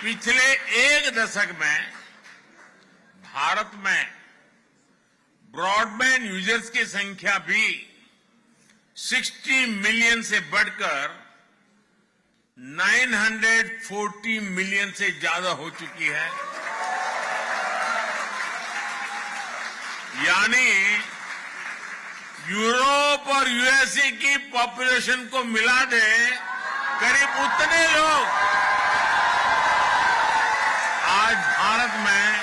पिछले एक दशक में भारत में ब्रॉडबैंड यूजर्स की संख्या भी 60 मिलियन से बढ़कर 940 मिलियन से ज्यादा हो चुकी है। यानी यूरोप और यूएसए की पॉपुलेशन को मिला दे करीब उतने लोग आज भारत में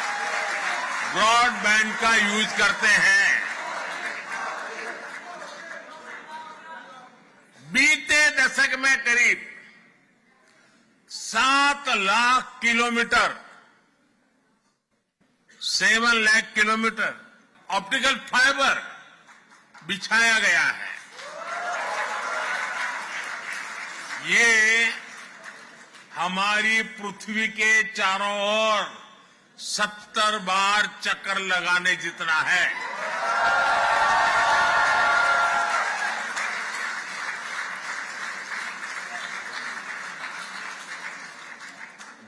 ब्रॉडबैंड का यूज करते हैं। बीते दशक में करीब 7 lakh kilometre 7 lakh kilometre optical fibre बिछाया गया है। ये हमारी पृथ्वी के चारों ओर 70 बार चक्कर लगाने जितना है।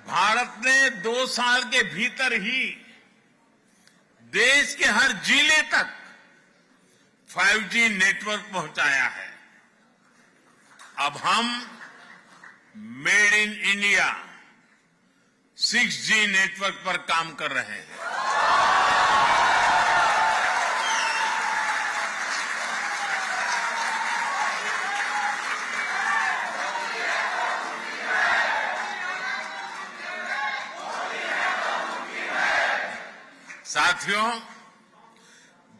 भारत ने 2 साल के भीतर ही देश के हर जिले तक 5G नेटवर्क पहुंचाया है। अब हम made in India 6G network पर काम कर रहे हैं। साथियों,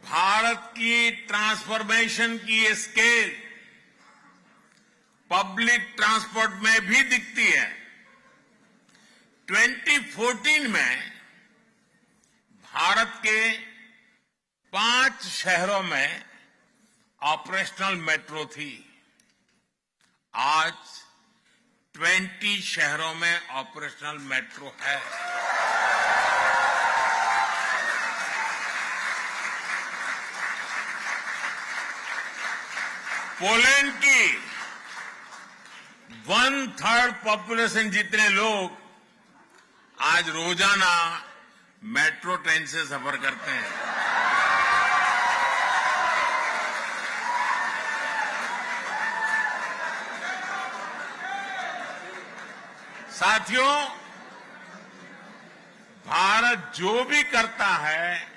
भारत की ट्रांसफॉर्मेशन की ये स्केल पब्लिक ट्रांसपोर्ट में भी दिखती है। 2014 में भारत के 5 शहरों में ऑपरेशनल मेट्रो थी। आज 20 शहरों में ऑपरेशनल मेट्रो है। पोलैंड की 1/3 पॉपुलेशन जितने लोग आज रोजाना मेट्रो ट्रेन से सफर करते हैं। साथियों, भारत जो भी करता है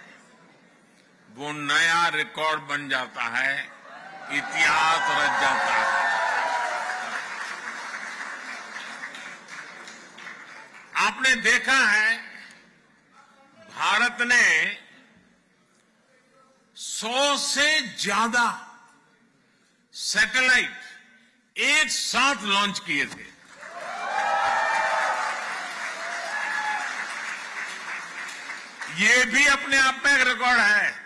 वो नया रिकॉर्ड बन जाता है, इतिहास रच जाता है। आपने देखा है भारत ने 100 से ज्यादा सैटेलाइट एक साथ लॉन्च किए थे। ये भी अपने आप में एक रिकॉर्ड है।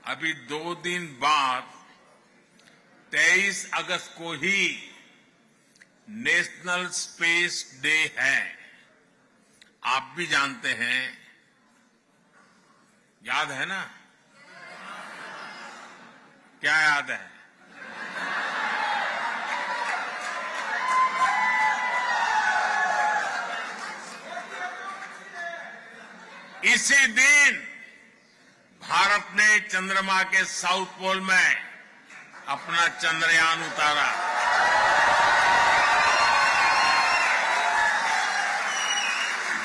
अभी 2 दिन बाद 23 अगस्त को ही नेशनल स्पेस डे है। आप भी जानते हैं, याद है ना? क्या याद है? इसी दिन भारत ने चंद्रमा के साउथ पोल में अपना चंद्रयान उतारा।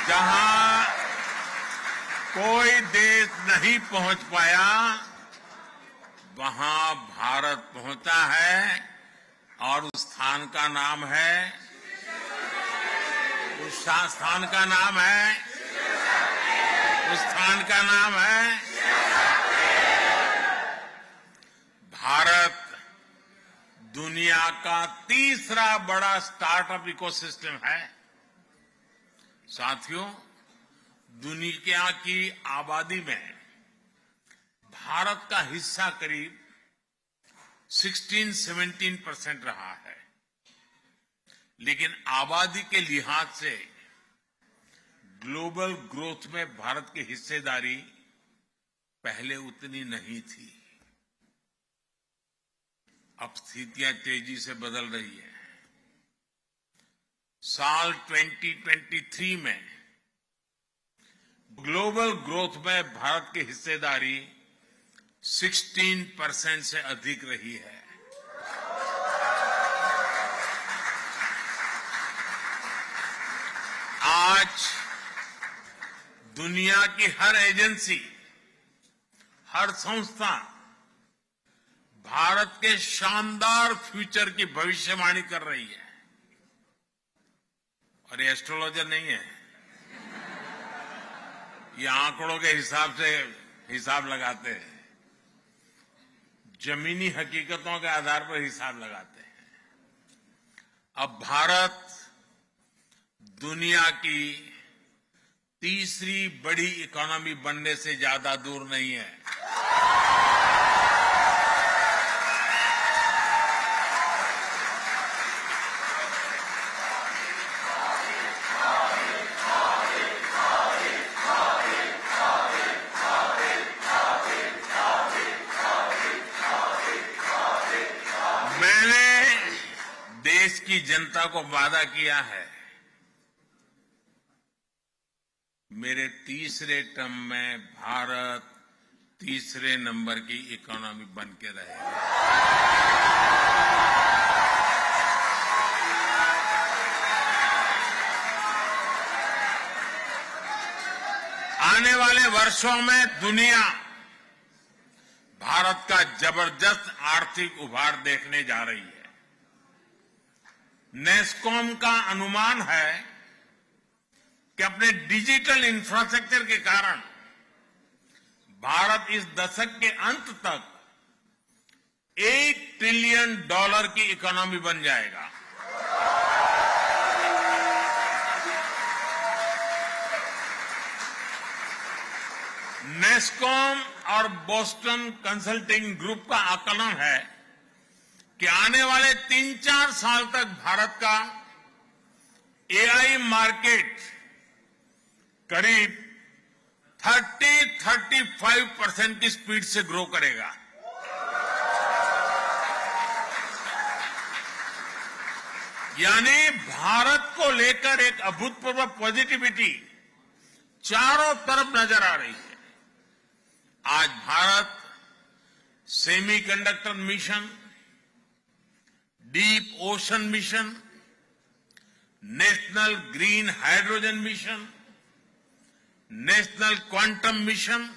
जहां कोई देश नहीं पहुंच पाया, वहां भारत पहुंचा है और उस स्थान का नाम है उस स्थान का नाम है भारत। दुनिया का तीसरा बड़ा स्टार्टअप इकोसिस्टम है। साथियों, दुनिया की आबादी में भारत का हिस्सा करीब 16-17% रहा है, लेकिन आबादी के लिहाज से ग्लोबल ग्रोथ में भारत की हिस्सेदारी पहले उतनी नहीं थी। अब स्थितियां तेजी से बदल रही है। साल 2023 में ग्लोबल ग्रोथ में भारत की हिस्सेदारी 16% से अधिक रही है। आज दुनिया की हर एजेंसी, हर संस्था भारत के शानदार फ्यूचर की भविष्यवाणी कर रही है। और ये एस्ट्रोलॉजर नहीं है, ये आंकड़ों के हिसाब से हिसाब लगाते हैं, जमीनी हकीकतों के आधार पर हिसाब लगाते हैं। अब भारत दुनिया की तीसरी बड़ी इकोनॉमी बनने से ज्यादा दूर नहीं है। मैंने देश की जनता को वादा किया है, मेरे तीसरे टर्म में भारत तीसरे नंबर की इकोनॉमी बन के रहेगा। आने वाले वर्षों में दुनिया भारत का जबरदस्त आर्थिक उभार देखने जा रही है। नेस्कॉम का अनुमान है कि अपने डिजिटल इंफ्रास्ट्रक्चर के कारण भारत इस दशक के अंत तक $1 ट्रिलियन की इकोनॉमी बन जाएगा। नेस्कॉम और बोस्टन कंसल्टिंग ग्रुप का आकलन है कि आने वाले 3-4 साल तक भारत का एआई मार्केट करीब 30-35% की स्पीड से ग्रो करेगा। यानी भारत को लेकर एक अभूतपूर्व पॉजिटिविटी चारों तरफ नजर आ रही है। आज Bharat semiconductor mission, deep ocean mission, national green hydrogen mission, national quantum mission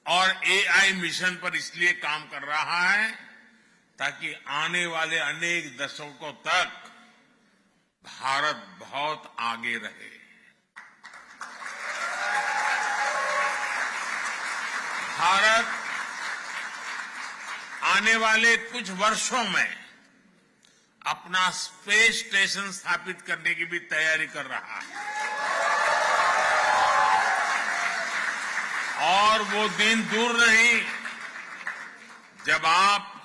और एआई मिशन पर इसलिए काम कर रहा है ताकि आने वाले अनेक दशकों तक भारत बहुत आगे रहे। भारत आने वाले कुछ वर्षों में अपना स्पेस स्टेशन स्थापित करने की भी तैयारी कर रहा है और वो दिन दूर नहीं जब आप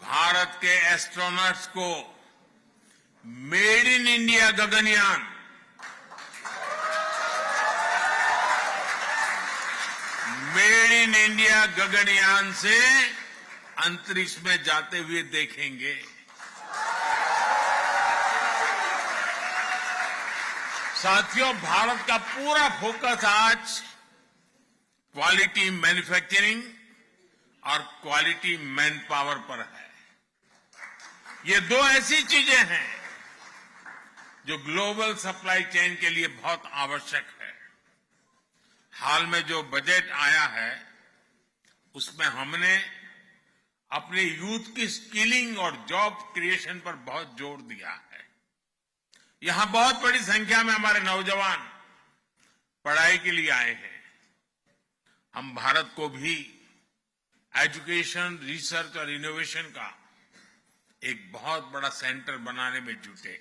भारत के एस्ट्रोनॉट्स को made in India Gaganyaan, made in India Gaganyaan से अंतरिक्ष में जाते हुए देखेंगे। साथियों, भारत का पूरा फोकस आज क्वालिटी मैन्युफैक्चरिंग और क्वालिटी मैन पावर पर है। ये दो ऐसी चीजें हैं जो ग्लोबल सप्लाई चेन के लिए बहुत आवश्यक है। हाल में जो बजट आया है उसमें हमने अपने यूथ की स्किलिंग और जॉब क्रिएशन पर बहुत जोर दिया है। यहां बहुत बड़ी संख्या में हमारे नौजवान पढ़ाई के लिए आए हैं। हम भारत को भी एजुकेशन, रिसर्च और इनोवेशन का एक बहुत बड़ा सेंटर बनाने में जुटे हैं।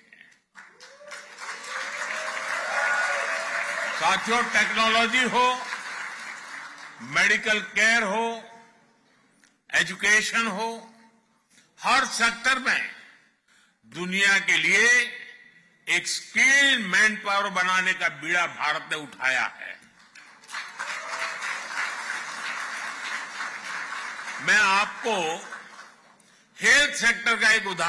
साथियों, टेक्नोलॉजी हो, मेडिकल केयर हो, एजुकेशन हो, हर सेक्टर में दुनिया के लिए एक स्किल्ड मैन पावर बनाने का बीड़ा भारत ने उठाया है। मैं आपको हेल्थ सेक्टर का एक उदाहरण